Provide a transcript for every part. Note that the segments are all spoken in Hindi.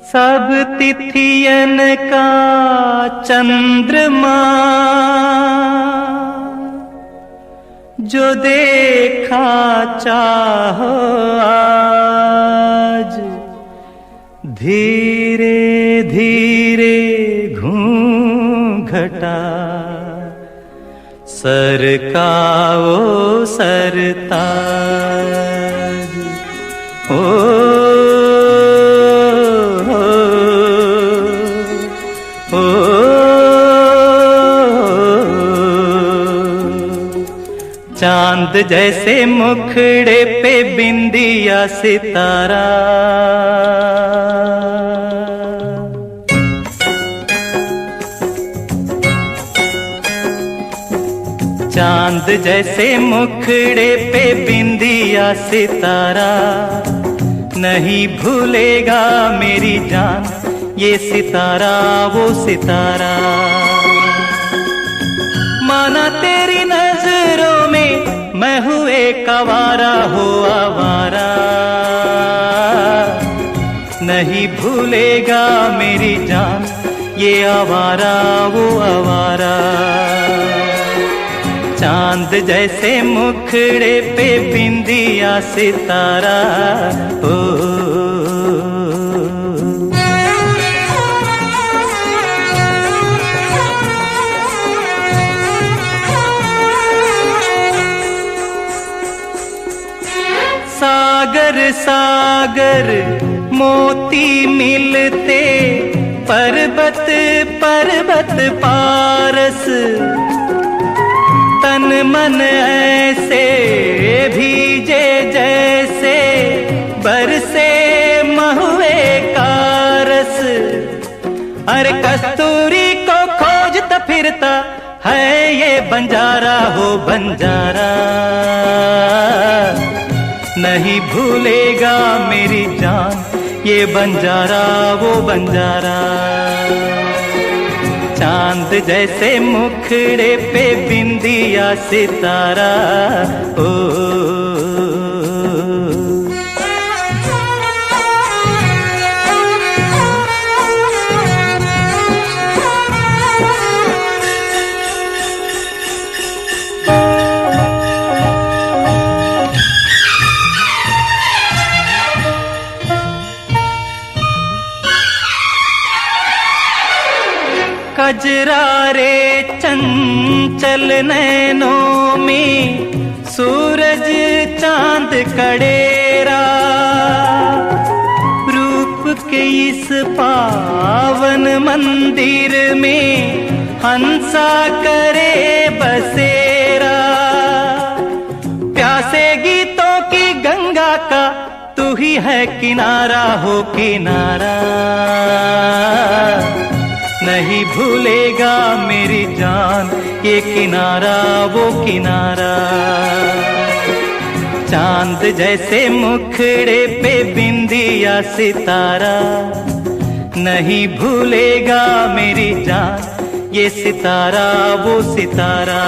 सब तिथियन का चंद्रमा जो देखा चाहो आज, धीरे धीरे घूंघटा सरकाओ सरताज। ओ चांद जैसे मुखड़े पे बिंदिया सितारा, चांद जैसे मुखड़े पे बिंदिया सितारा, नहीं भूलेगा मेरी जान ये सितारा वो सितारा। माना तेरी नजरों में मैं हूँ एक आवारा हो आवारा, नहीं भूलेगा मेरी जान ये आवारा वो आवारा। चांद जैसे मुखड़े पे बिंदिया सितारा, ओ सागर सागर मोती मिलते पर्वत पर्वत पारस, तन मन ऐसे भीजे जैसे बरसे महुए का रस। अरे कस्तूरी को खोजता फिरता है ये बंजारा हो बंजारा, नहीं भूलेगा मेरी जान ये बंजारा वो बंजारा। चांद जैसे मुखड़े पे बिंदिया सितारा, ओ कजरारे चंचल नैनों में सूरज चांद कड़ेरा, रूप के इस पावन मंदिर में हंसा करे बसेरा। प्यासे गीतों की गंगा का तू ही है किनारा हो किनारा, नहीं भूलेगा मेरी जान ये किनारा वो किनारा। चांद जैसे मुखड़े पे बिंदिया सितारा, नहीं भूलेगा मेरी जान ये सितारा वो सितारा।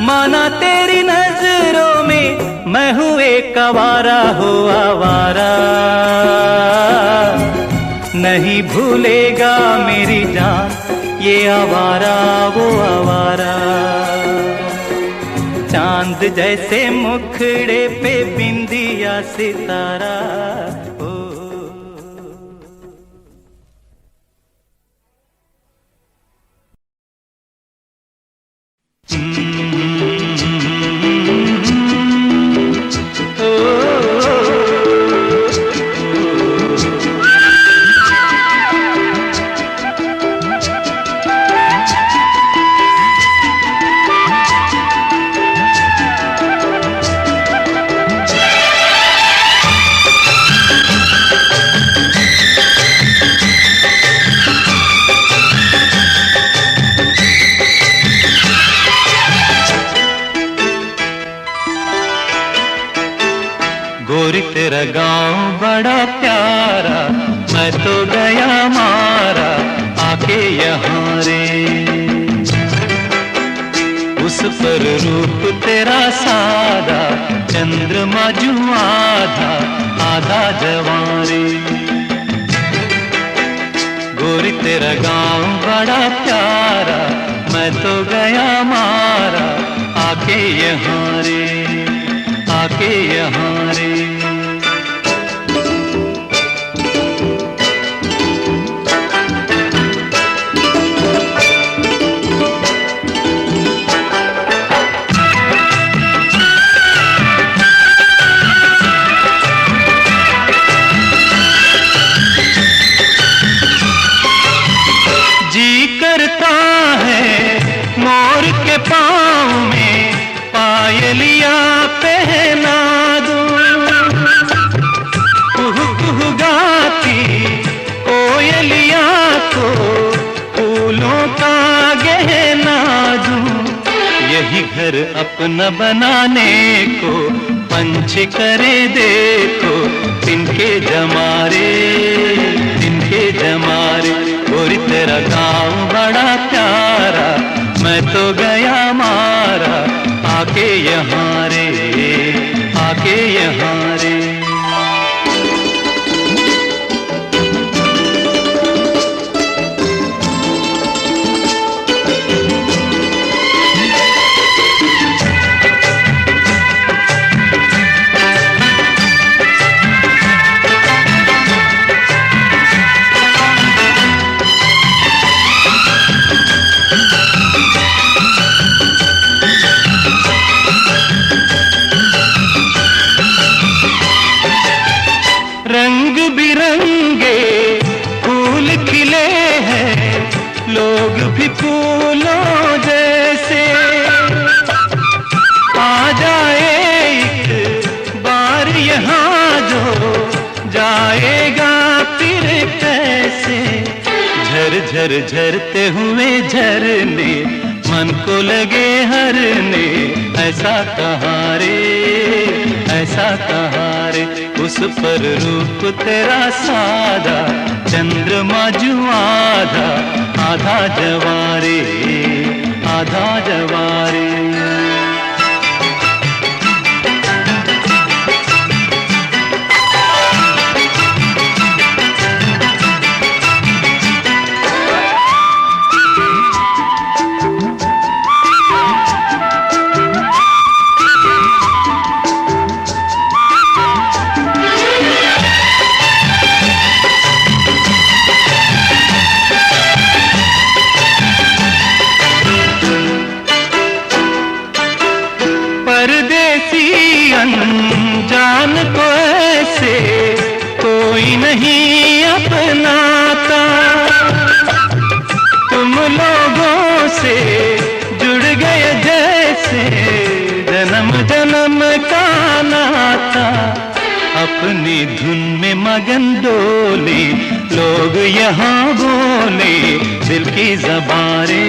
माना तेरी नजरों में मैं हूँ एक आवारा हो आवारा, नहीं भूलेगा मेरी जान ये आवारा वो आवारा। चांद जैसे मुखड़े पे बिंदिया सितारा, ओ गोरी तेरा गांव बड़ा प्यारा, मैं तो गया मारा आके यहाँ रे। उस पर रूप तेरा सादा, चंद्रमा जू आधा आधा जवां रे। तेरा गांव बड़ा प्यारा, मैं तो गया मारा, आके यहाँ रे, आके यहाँ रे। पाँव में पायलिया पहना दूं, कुहू कुहू गाती कोयलिया को फूलों का गहना दूं। यही घर अपना बनाने को पंछी करे देखो, तिनके जमारे, तिनके जमारे। गोरी तेरा गाँव बड़ा प्यारा, मैं तो गया मारा, आके यहाँ रे, आके यहाँ रे। रंग बिरंगे फूल खिले हैं, लोग भी फूलों जैसे। आ जाए एक बार यहाँ जो, जाएगा फिर कैसे। झर झर झरते हुए झरने, मन को लगे हरने, ऐसा कहाँ रे, ऐसा कहाँ रे। उस पर रूप तेरा सादा, चंद्रमा जो आधा, आधा जवारे, आधा जवारे। अनजान को ऐसे कोई नहीं अपनाता, तुम लोगों से जुड़ गए जैसे जन्म जन्म का नाता। अपनी धुन में मगन डोले लोग यहाँ बोले, दिल की ज़बारे,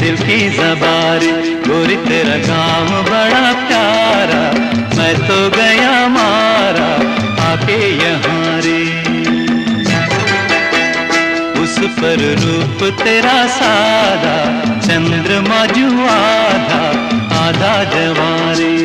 दिल की ज़बारे। गोरी तेरा गाँव बड़ा प्यारा, मैं तो गया मारा, आके यहाँ रे। उस पर रूप तेरा सादा, चंद्रमा जो आधा, आधा जवारे।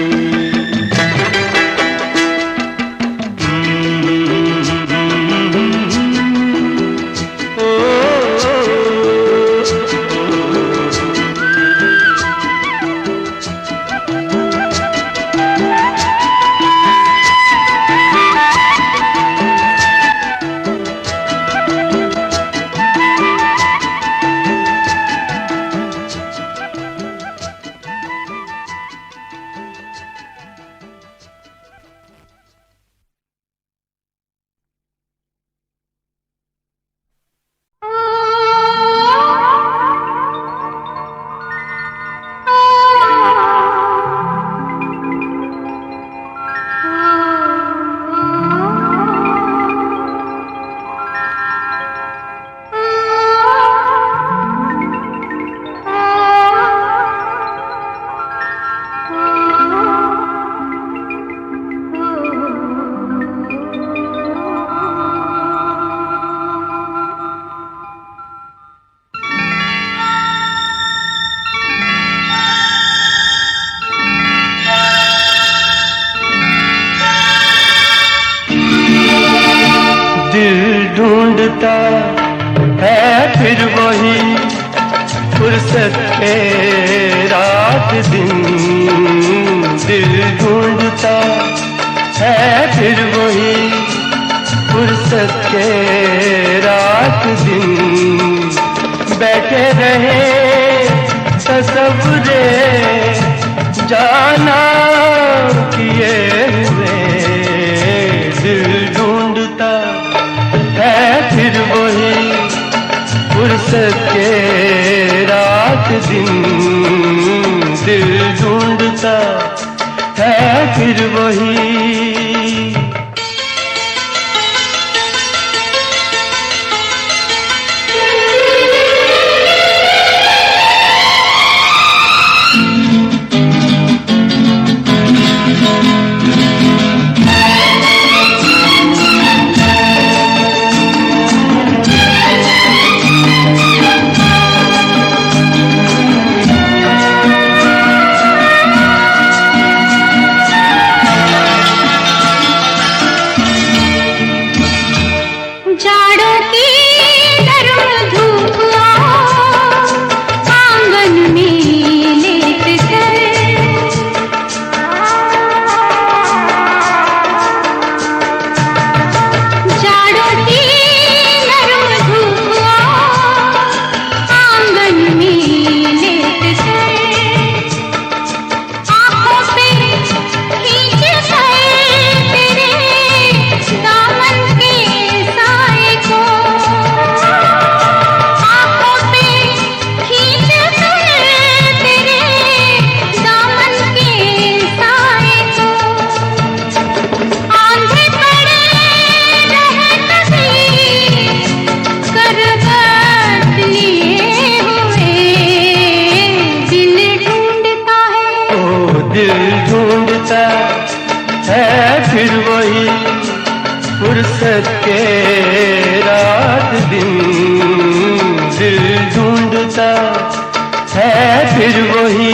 है फिर वही फुर्सत के रात दिन, दिल ढूंढता है फिर वही फुर्सत के रात दिन। बैठे रहे तसव्वुरे जाना किए हुए, दिल ढूंढता है फिर वही फुर्सत के रात दिन, दिल ढूंढता है फिर वही। फिर वही फुर्सत के रात दिन, दिल ढूंढता है फिर वही।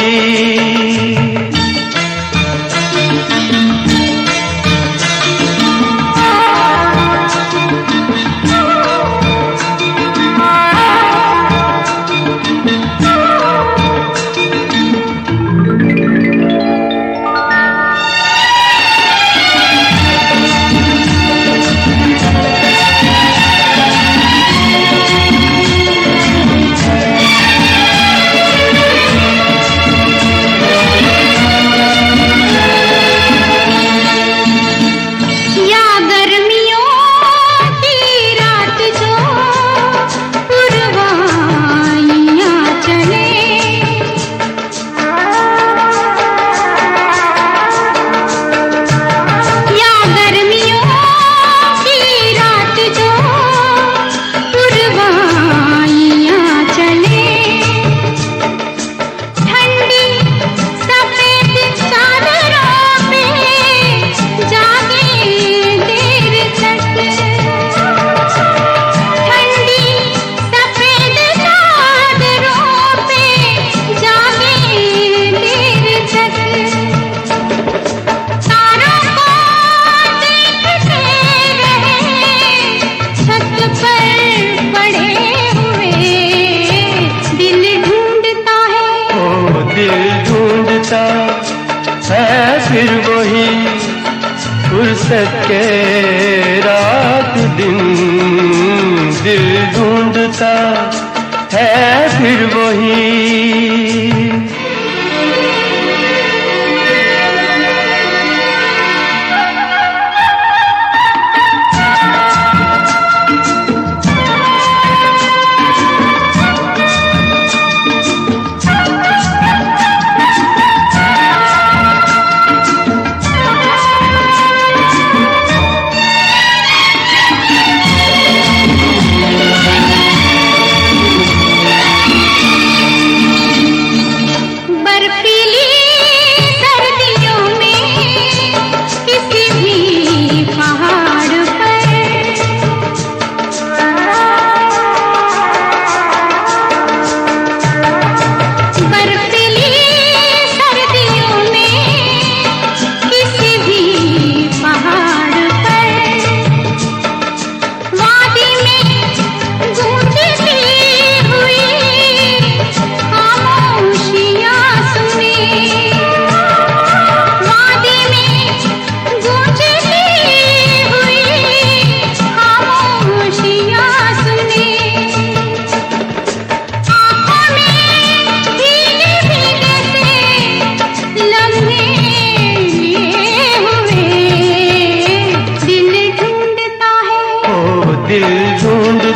है फिर वही फुर्सत के रात दिन, दिल ढूंढता है फिर वही।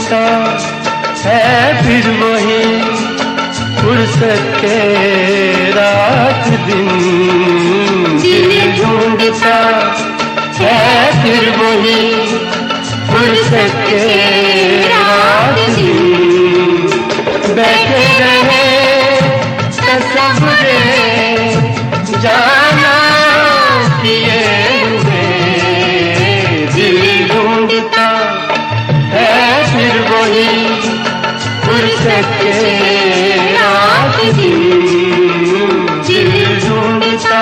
ढूंढता है फिर वही फुर्सत के रात दिन। दिल ढूंढता है फिर वही फुर्सत के रात दिन। बैठे रहे तसव्वुरे जाना किए हुए। दिल ढूंढता है फिर वही फुर्सत के रात दिन। दिल ढूंढता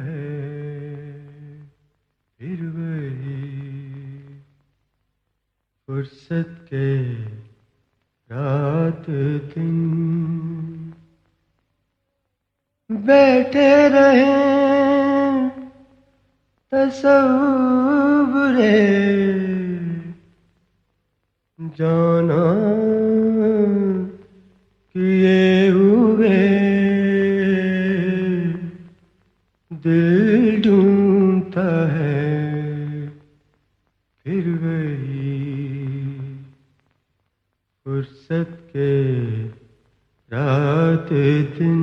है फिर वही। फुर्सत के रात दिन बैठे रहे तसव्वुरे जाना किए हुए। दिल ढूंढता है फिर वही फुर्सत के रात दिन।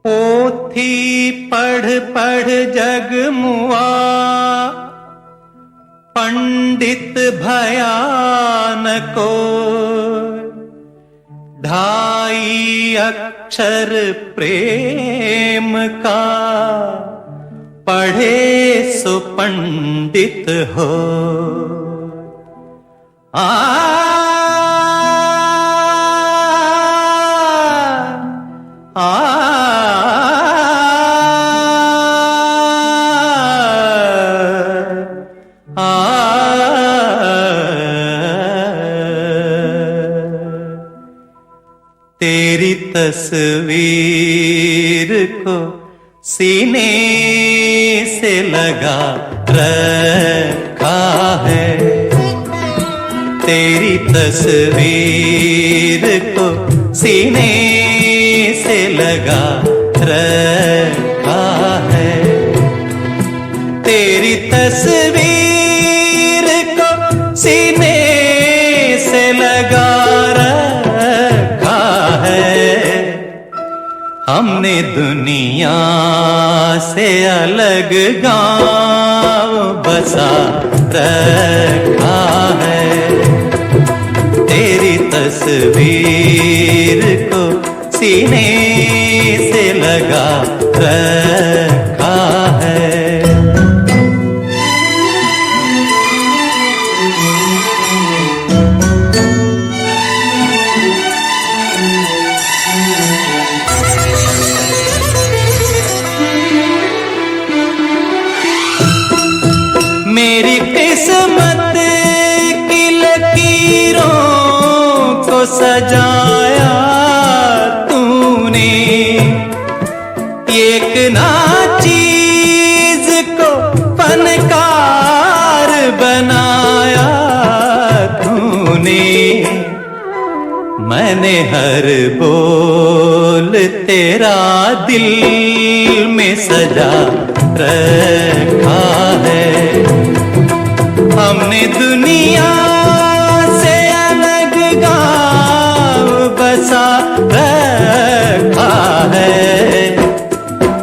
पोथी पढ़ पढ़ जग मुआ, पंडित भयान को। ढाई अक्षर प्रेम का, पढ़े सो पंडित हो। आ तेरी तस्वीर को सीने से लगा रखा है। तेरी तस्वीर को सीने से लगा रखा है। तेरी तस्वीर को सीने से लगा रखा है। हमने दुनिया से अलग गांव बसा रखा है। तेरी तस्वीर को सीने से लगा रखा है। मेरी किस्मत की लकीरों को सजाया तूने। एक ना चीज को फनकार बनाया तूने। मैंने हर बोल तेरा दिल में सजा रखा है। हमने दुनिया से अलग गांव बसा रखा है।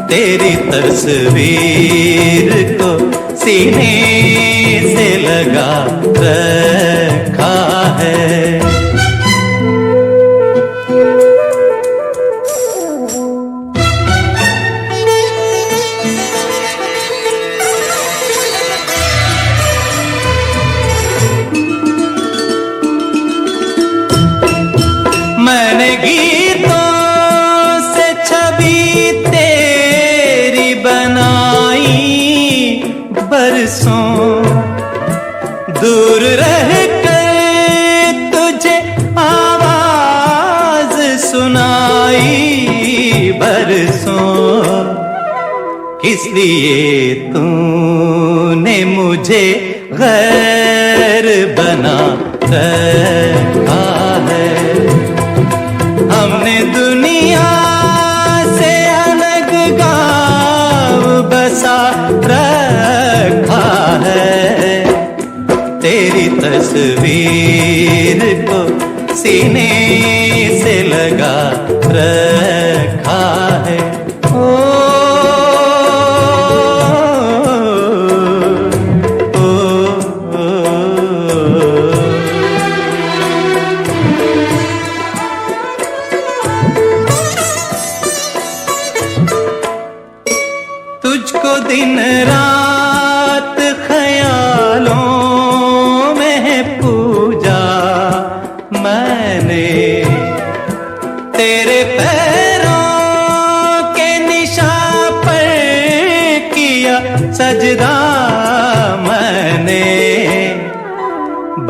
तेरी तस्वीर को सीने से लगा रखा है। मैंने गीतों से छवि तेरी बनाई। बरसों दूर रह कर तुझे आवाज सुनाई। बरसों किस लिए तूने मुझे गैर बना रखा है। हमने दुनिया से अलग गांव बसा रखा है। तेरी तस्वीर को सीने से लगा रखा है। ओ तुझको दिन रात ख्यालों में पूजा मैंने। तेरे पैरों के निशान पर किया सजदा मैंने।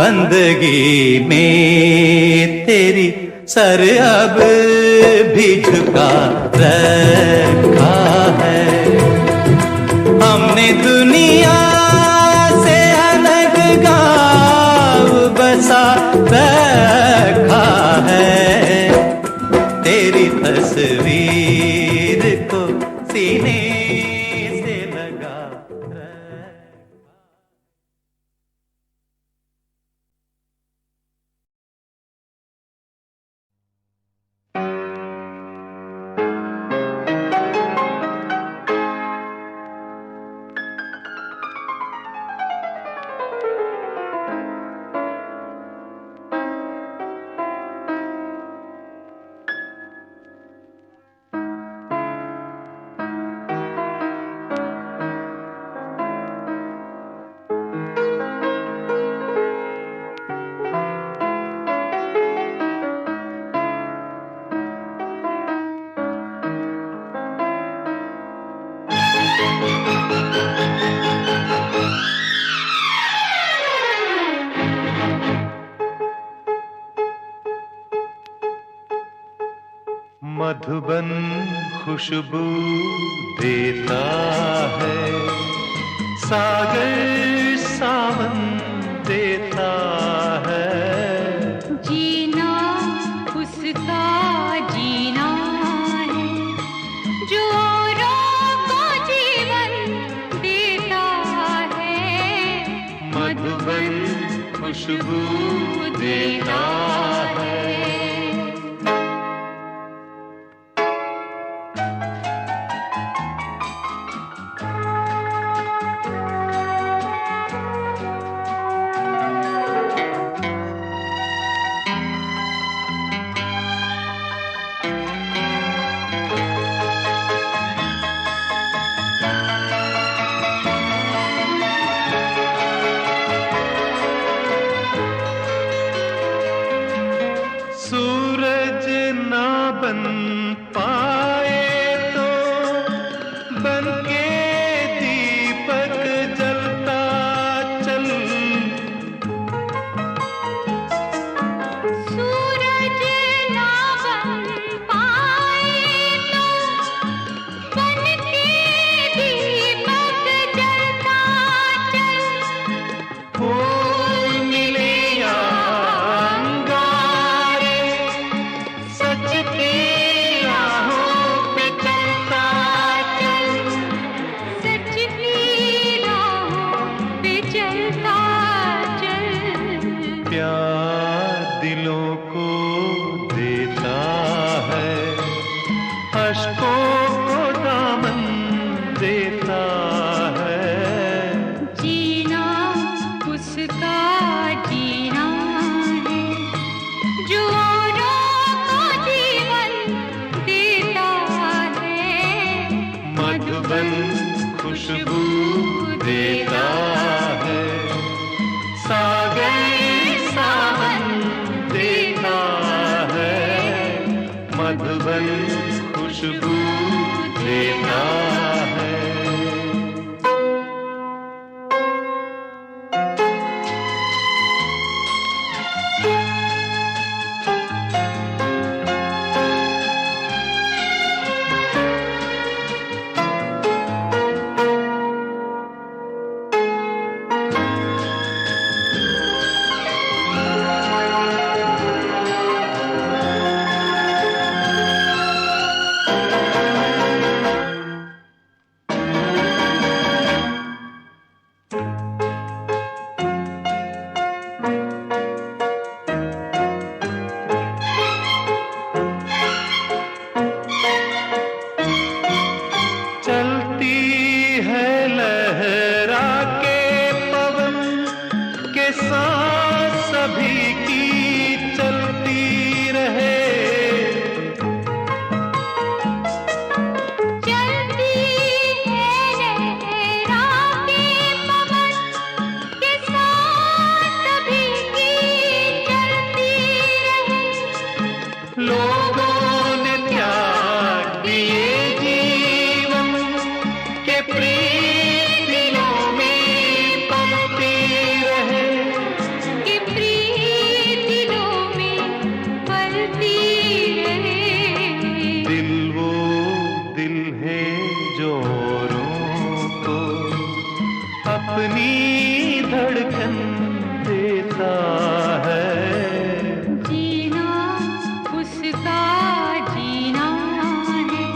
बंदगी में तेरी सर अब भी झुका रखा है। हमने दुनिया से अलग गांव बसा रखा है। तेरी तस्वीर को सीने से लगा रखा। मधुबन खुशबू देता है, सागर सावन देता है। जीना उसका जीना है जो औरों को जीवन देता है। मधुबन खुशबू देता है। सूरज ना बन पाए तो बन के दीपक जलता चल। सूरज ना बन पाए तो बन के दीपक जलता चल। फूल मिले या अंगारे, सच की राहों पे चलता चल। सच की राहों पे चलता चल। प्यार दिलों को देता है, अश्कों को दामन देता है। जीना उसका जीना है जो औरों को जीवन देता है। मधुबन खुशबू देता है, सागर सावन देता है। मधुबन खुशबू देता है। चलती है लहरा के पवन के साथ सभी की चलती रहे। चलती है लहरा के पवन के साथ सभी की चलती रहे। लोगों ने त्याग दिए जीवन के प्रीत दिलों में पलती रहे। कि प्रीत दिलों में पलती रहे। दिल वो दिल है जो औरों को अपनी धड़कन देता है। जीना उसका जीना है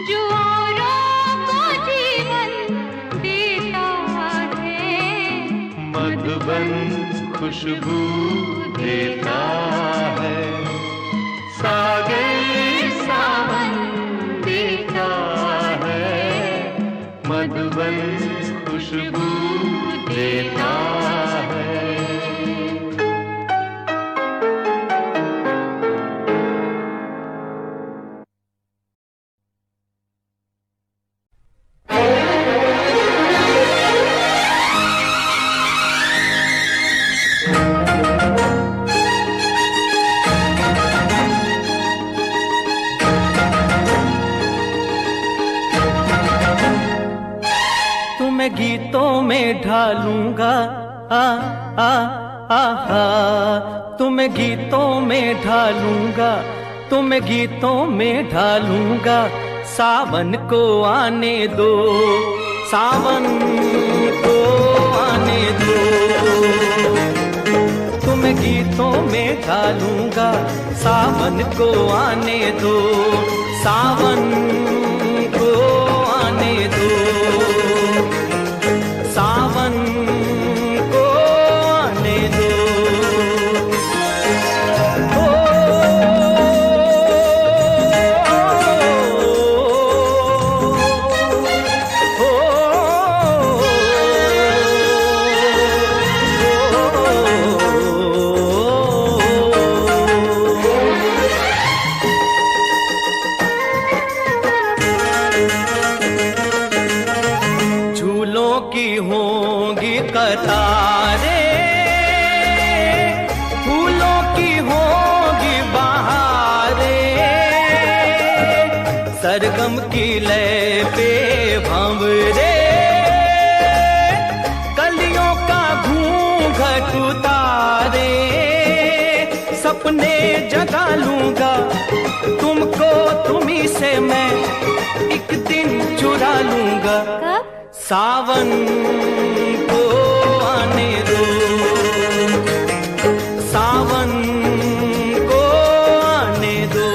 जो औरों को जीवन देता है। मधुबन खुशबू देता है, सागर सावन देता है। मधुबन खुशबू देता है। तुम्हें गीतों में ढालूंगा आ आ आहा, तुम्हें गीतों में ढालूंगा तुम्हें गीतों में ढालूंगा, सावन को आने दो, सावन को आने दो। तुम्हें गीतों में ढालूंगा, सावन को आने दो, सावन को आने दो, सावन को आने दो। झूलों की होंगी कतारें, फूलों की होंगी बहारें, सरगम की लय पे भंवरे, कलियों का घूंघट उतारे। सपने जगा लूंगा तुमको, तुम्ही से मैं एक दिन चुरा लूंगा। सावन को आने दो, सावन को आने दो।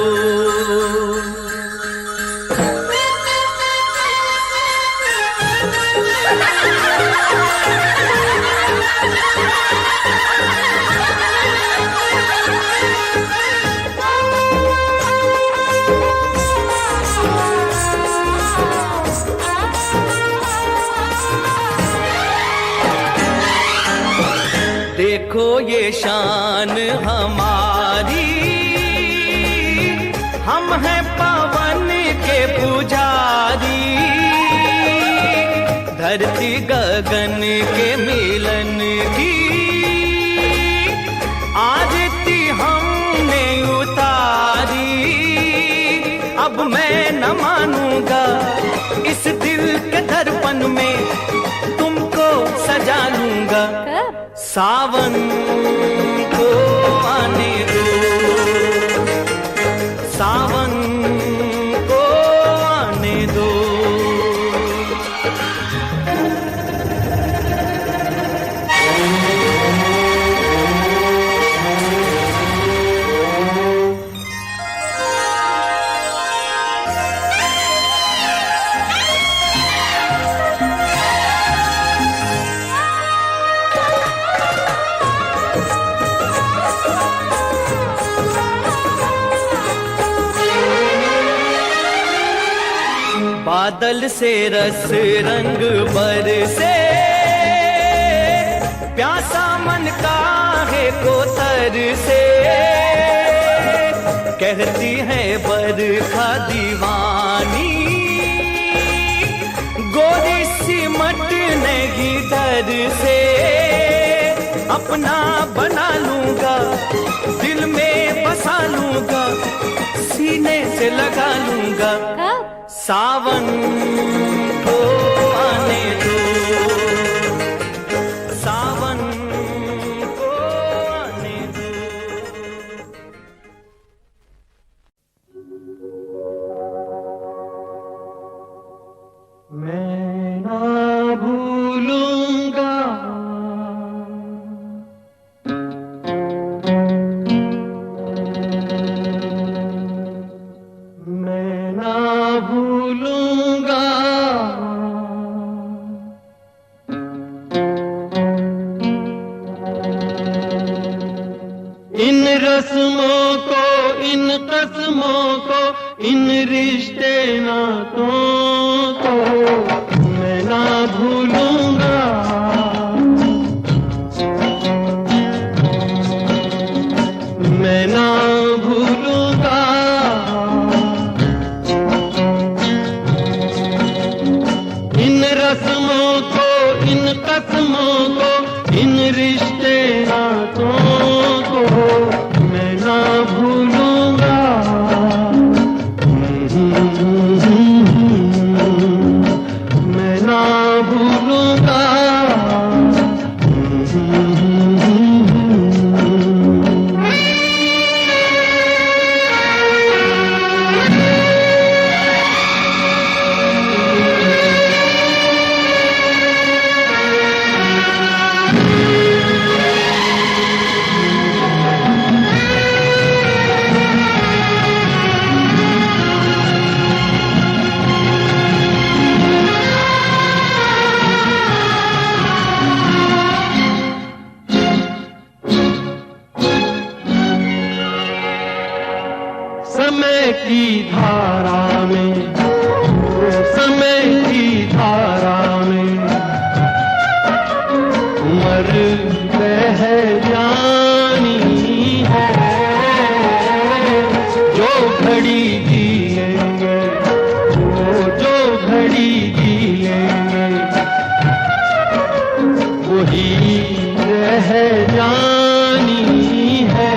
देखो ये शान हमारी, हम हैं पवन के पुजारी, धरती गगन के मिलन की आरती हमने उतारी। अब मैं न मानूंगा इस दिल के दर्पण में, तुमको सजा लूंगा। सावन को आने दो, सावन को आने दो। बादल से रस रंग बरसे, प्यासा मन काहे को तरसे। कहती है बरखा दीवानी, गोरी सिमट नहीं डर से। अपना बना लूंगा, दिल में बसा लूंगा, सीने से लगा लूंगा। सावन को आने दो, सावन को आने दो। मैं ना भूलूंगा भूलूंगा इन रस्मों को, इन कसमों को, इन रिश्ते नातों को। मैं ना भूलूंगा, मैं ना भूलूंगा रस्मों को, इन कसमों को, इन रिश्ते नातों को। मैं ना भूलूंगा, मैं ना भूलूंगा। समय की धारा में, समय की धारा में उम्र बह जानी है। जो घड़ी जिएंगे, जो घड़ी जिएंगे वही रह जानी है।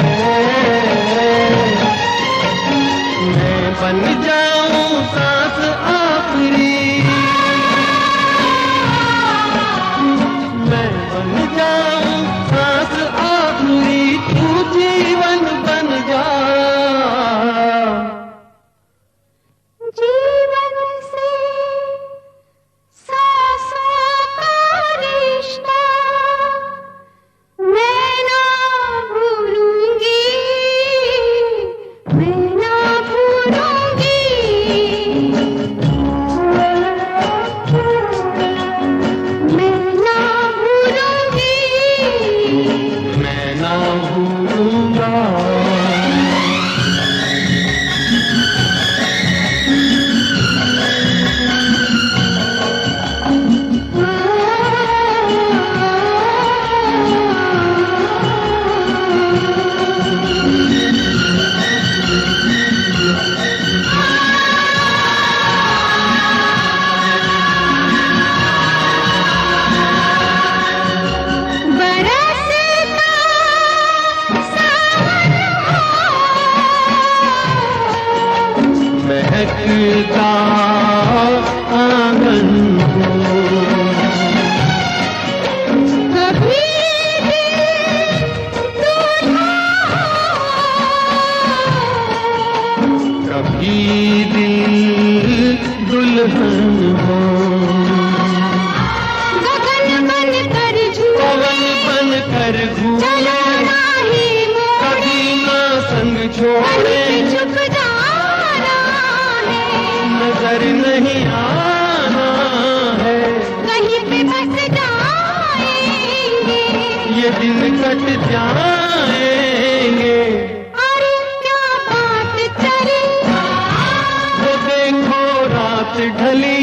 मैं बन जाऊं सांस आखिरी, मैं बन जाऊं सांस आखिरी, तू जीवन बन जा। जीवन से सांसों का रिश्ता मैं ना भूलूंगी, मैं ना भूलूंगी। मैं ना भूलूंगी, मैं ना भूलूंगा। बरसता सावन महकता आंगन हो, कभी कभी दिल दुल्हन हो। गगन बन कर पवन बन कर घूमे, कभी ना संग छोड़े, चुप जाना है, नजर नहीं आना है। कहीं पे बस जाएंगे, ये दिन कट जाएंगे। अरे क्या बात करें, वो देखो रात ढली,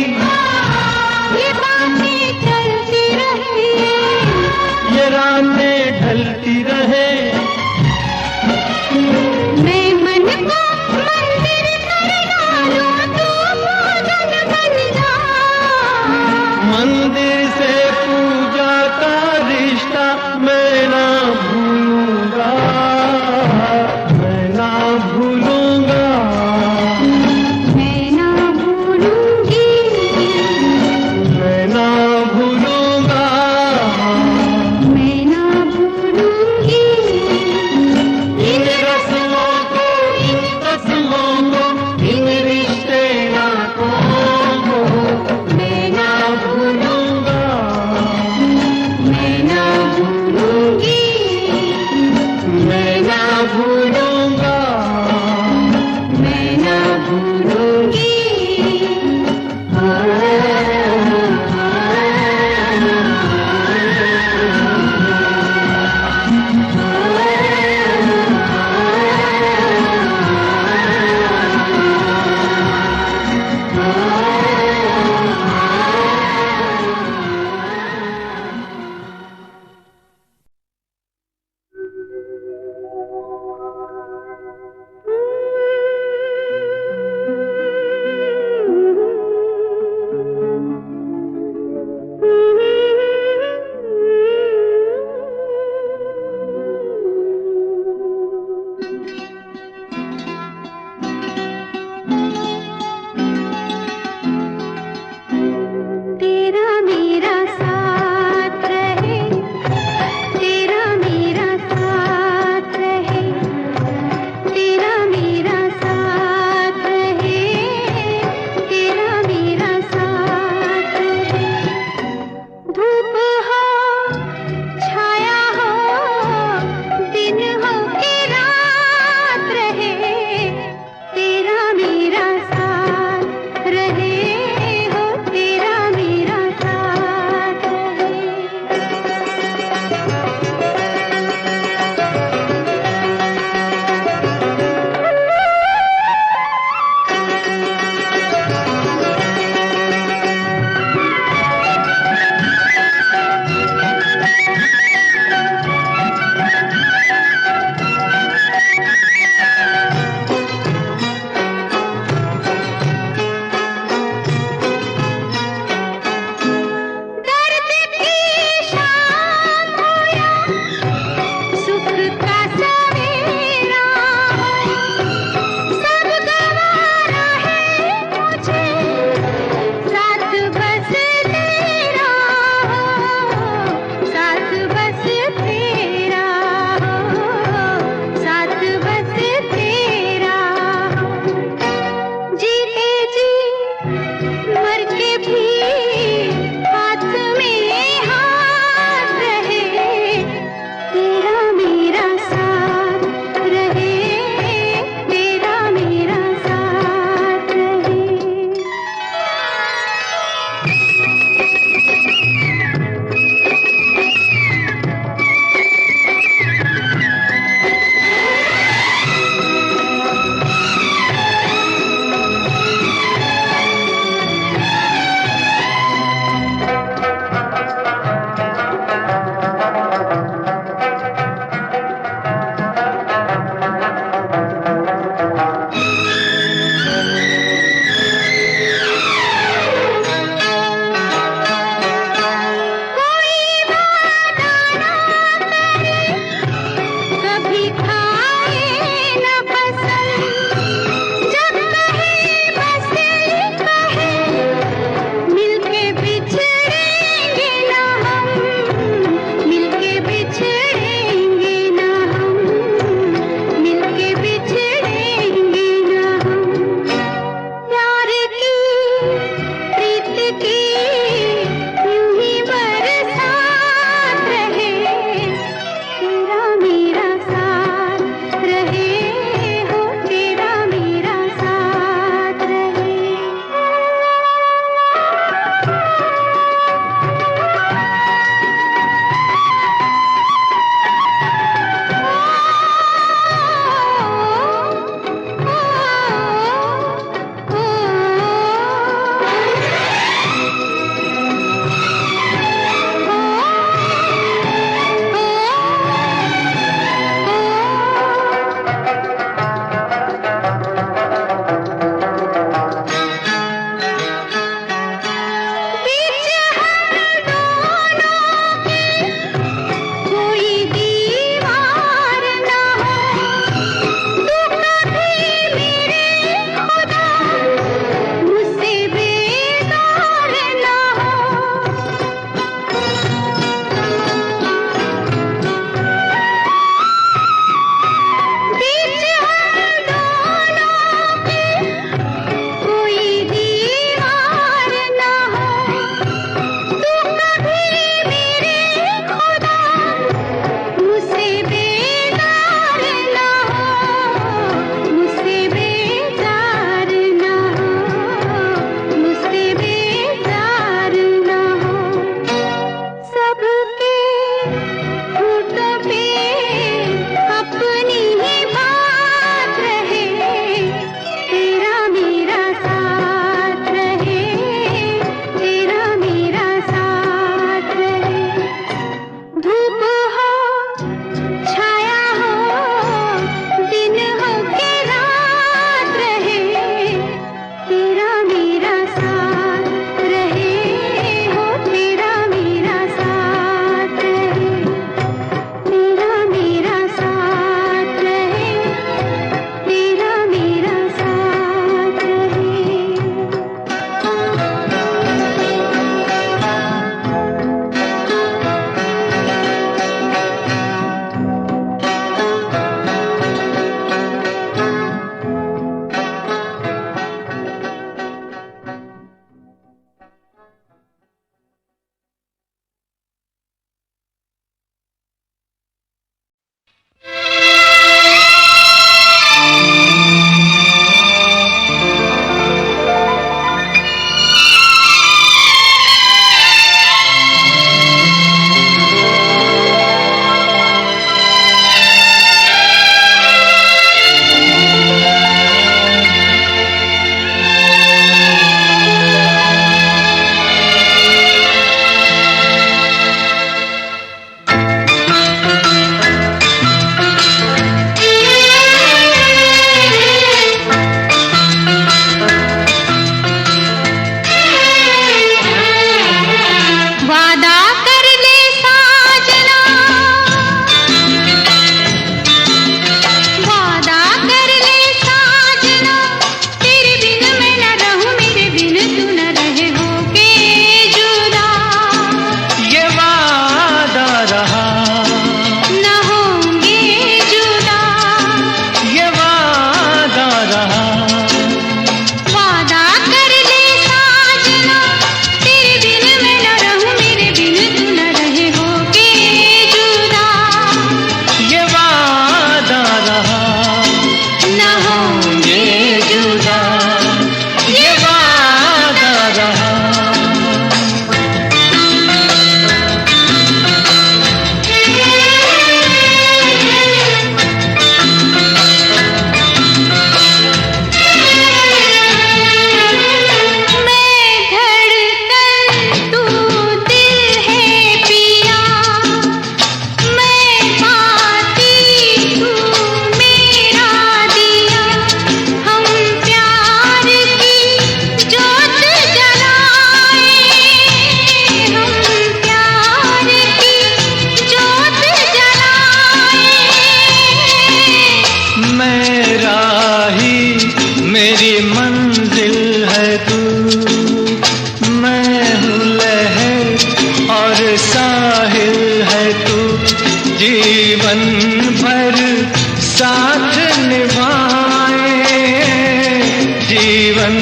जीवन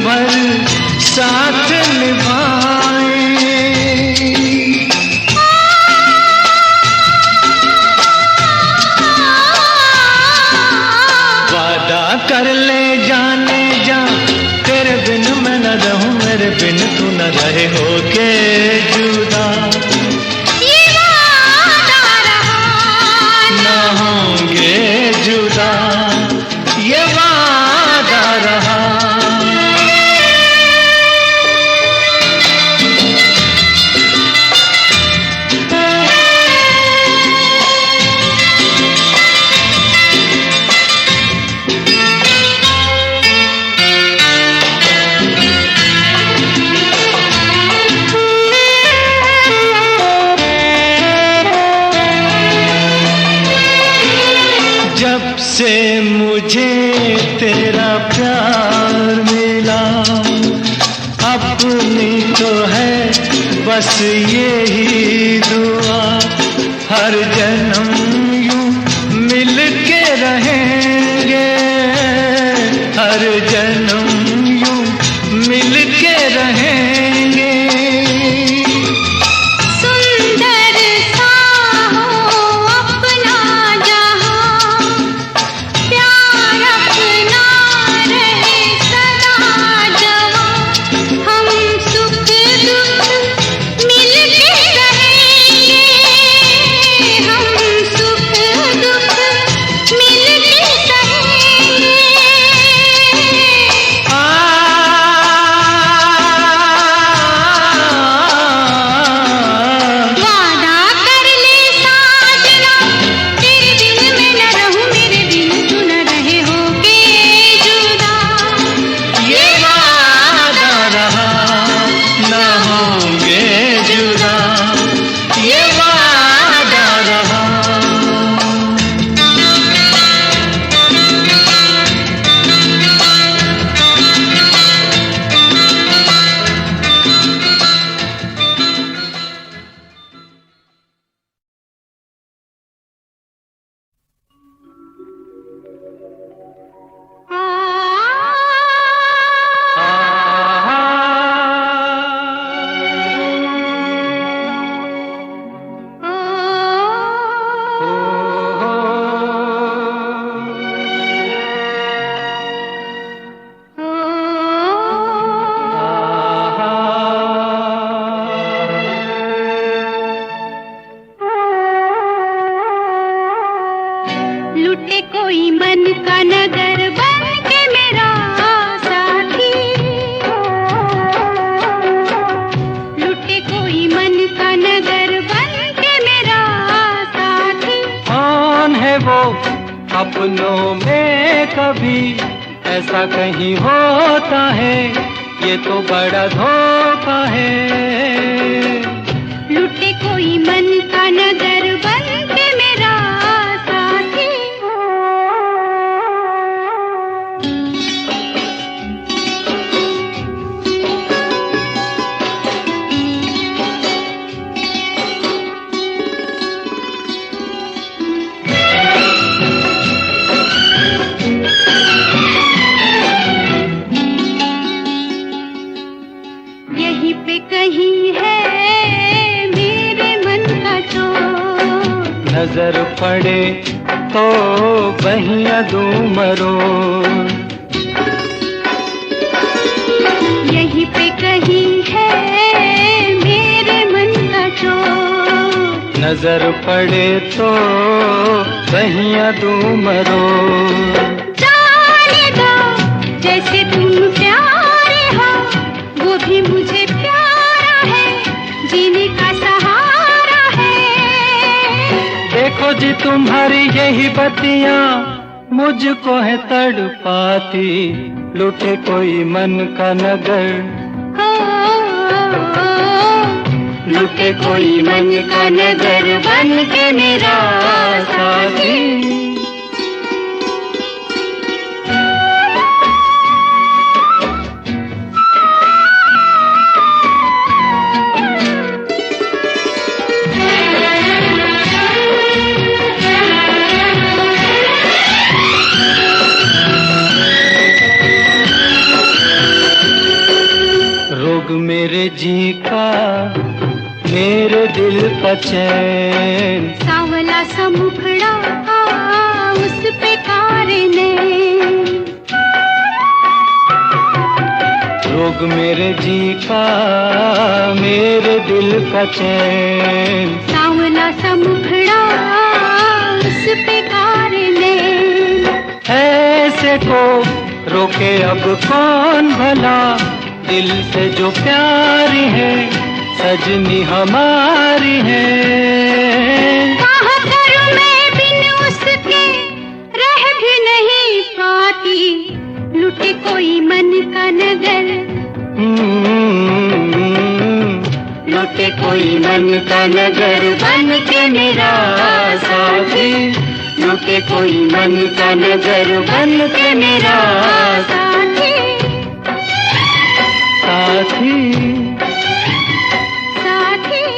भर साथ निभाएं। वादा कर ले जाने जा, तेरे बिन मैं न रहूं, मेरे बिन तू न रहे, होके जुदा ये वादा रहा न होंगे जुदा, ये वादा रहा। जब से मुझे तेरा प्यार मिला, अपनी तो है बस यही दुआ, हर जन्म यूं मिल के रहेंगे, हर जन्म यूं मिल के रहेंगे। सुंदर सा हो अपना जहां, प्यार अपना रहे सदा जवां, हम सुख दुख मिल के रहेंगे, हम सुख दुख मिल के रहेंगे। वादा कर ले साजना, तेरे बिन मैं न रहूं, मेरे बिन तू न रहे, होके जुदा ये वादा रहा न होंगे जुदा, ये वादा रहा। लुटे कोई मन का नगर बन के मेरा साथी, लुटे कोई मन का नगर बन के मेरा साथी। कौन है वो अपनों में कभी ऐसा कहीं होता है, ये तो बड़ा धोखा है। लुटे कोई मन का नगर बन के मेरा साथी। यहीं पे कहीं है मेरे मन का चोर, नजर पड़े तो बहिया दूं मरो, यहीं पे कहीं है मेरे मन का चोर, नजर पड़े तो बहिया दूं मरो। जाने दो जैसे तुम प्यारे हो, वो भी मुझे प्यारा है, जीने का सहारा है। देखो जी तुम्हारी यही बत्तियां मुझको है तड़पाती, लुटे कोई मन का नगर, लुटे कोई मन का नगर बन के मेरा साथी। जी का मेरे दिल का चैन। सावला सा मुखड़ा उस पे कारे नैन। रोग मेरे जी का मेरे दिल का चैन। सावला सा मुखड़ा उस पे कारे नैन। ऐसे को रोके अब कौन भला, दिल से जो प्यारी है सजनी हमारी है। कहाँ करूं मैं बिन उसके रह भी नहीं पाती, लुटे कोई मन का नगर। लुटे कोई मन का नगर बन के मेरा साथी। लुटे कोई मन का नगर बन के मेरा साथी साथी। साथी।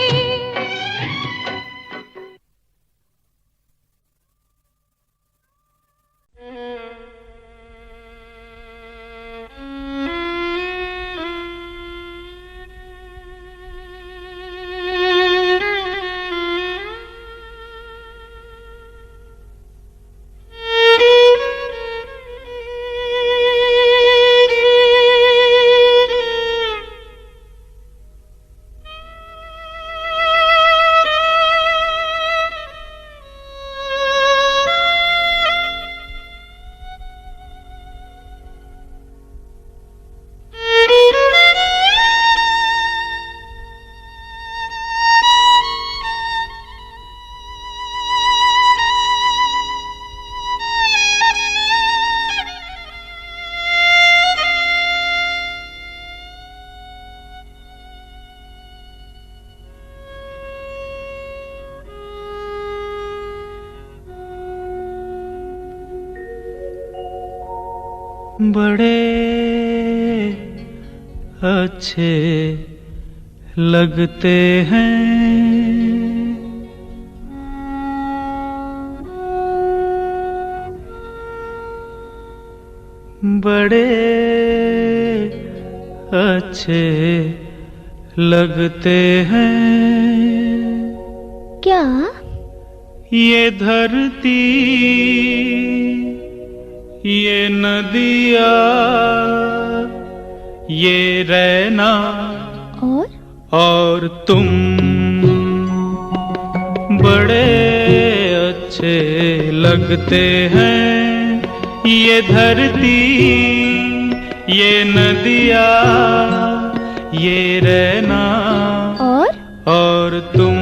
बड़े अच्छे लगते हैं बड़े अच्छे लगते हैं। क्या? ये धरती ये नदिया ये रैना और तुम बड़े अच्छे लगते हैं। ये धरती ये नदिया ये रैना और तुम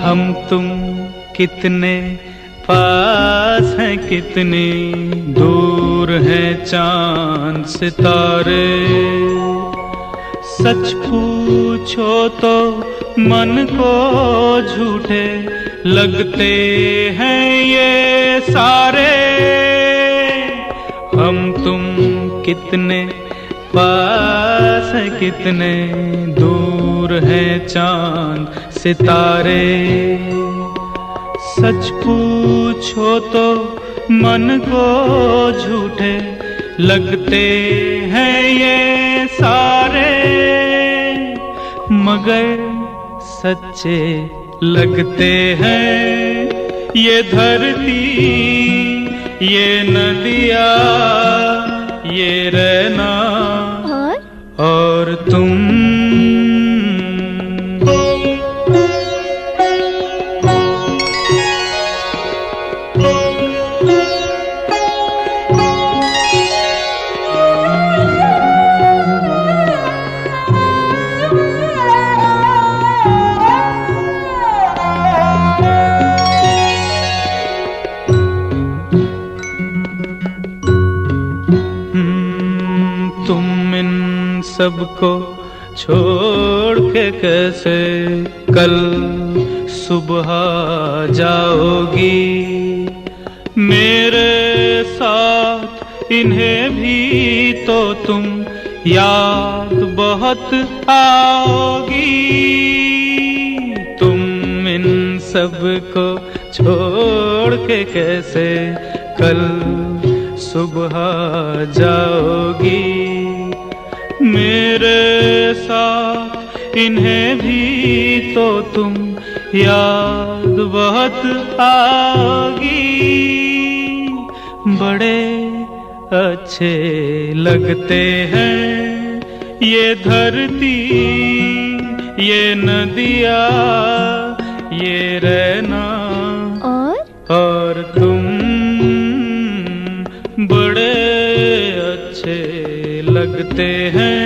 हम तुम कितने पास हैं कितनी दूर हैं चांद सितारे। सच पूछो तो मन को झूठे लगते हैं ये सारे। हम तुम कितने पास हैं कितने दूर हैं चांद सितारे। सच पूछो तो मन को झूठे लगते हैं ये सारे। मगर सच्चे लगते हैं ये धरती ये नदिया ये रहना और तुम। सबको छोड़ के कैसे कल सुबह जाओगी मेरे साथ, इन्हें भी तो तुम याद बहुत आओगी। तुम इन सब को छोड़ के कैसे कल सुबह जाओगी मेरे साथ, इन्हें भी तो तुम याद बहुत आओगी। बड़े अच्छे लगते हैं ये धरती, ये नदियाँ, ये रहना और तुम, बड़े अच्छे लगते हैं।